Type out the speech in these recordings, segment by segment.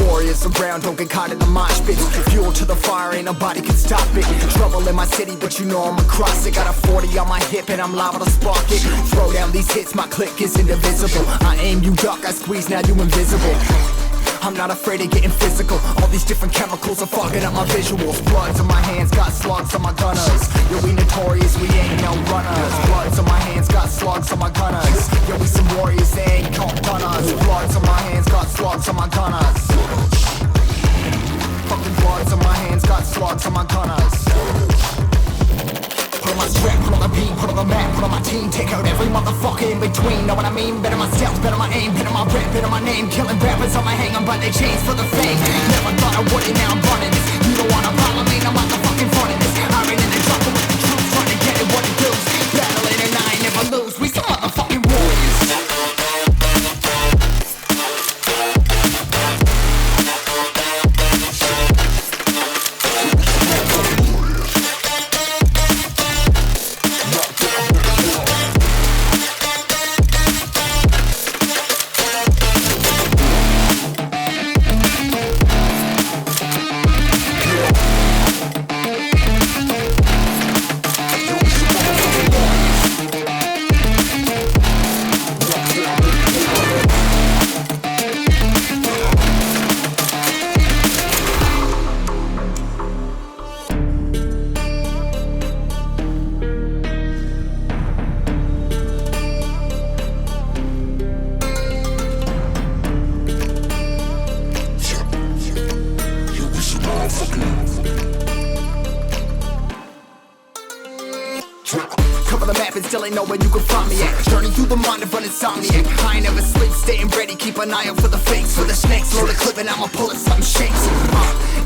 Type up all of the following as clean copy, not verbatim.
Warriors around, don't get caught in the mosh pits. Fuel to the fire, ain't nobody can stop it. Trouble in my city, but you know I'm across it. Got a 40 on my hip and I'm liable to spark it. Throw down these hits, my click is indivisible. I aim, you duck, I squeeze, now you invisible. I'm not afraid of getting physical. All these different chemicals are fogging up my visuals. Bloods on my hands, got slugs on my gunners. Yo, we notorious, we ain't no runners. Bloods on my hands, got slugs on my gunners. Yo, we some warriors, they ain't gon' run us. Bloods on my hands, got slugs on my gunners. Fucking bloods on my hands, got slugs on my gunners. Put on my strap, put on the beat, put on the map, put on my team. Take out every motherfucker in between. Know what I mean? Better myself, better my aim, better my rap, better my name. Killing rappers on my hang on by their chains for the fame. Never thought I would it, now I'm running this. You don't wanna follow me, I'm out the fucking front of this. I ran in the jungle with the troops, trying to get it what it does. Battling and I ain't never lose. We some motherfucking warriors. Cover the map and still ain't know where you can find me at. Journey through the mind of an insomniac. I ain't never sleep, staying ready, keep an eye out for the fakes. For the snakes, load a clip and I'ma pull it, something shakes.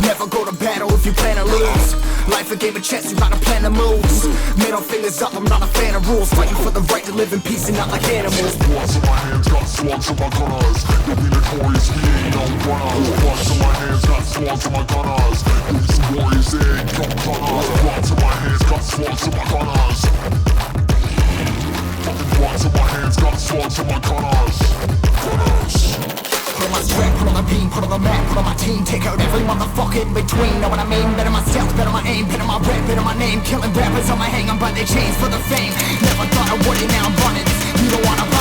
Never go to battle if you plan to lose. Life a game of chess, you gotta plan the moves. Middle fingers up, I'm not a fan of rules. Fighting for the right to live in peace and not like animals. Bloods in my hands, got slugs on my gunners. You'll be notorious, we ain't no runners. Bloods in my hands, got slugs on my gunners. You'll be some warriors, they ain't no runners. Bloods in my hands, got slugs on my gunners. Fucking bloods in my hands, got slugs on my gunners. Put on my strap, put on the beam, put on the map, put on my team. Take out every motherfucker in between. Know what I mean? Better myself, better my aim, better my rap, better my name. Killing rappers on my hang on by their chains for the fame. Never thought I would it, now I'm running this. You don't wanna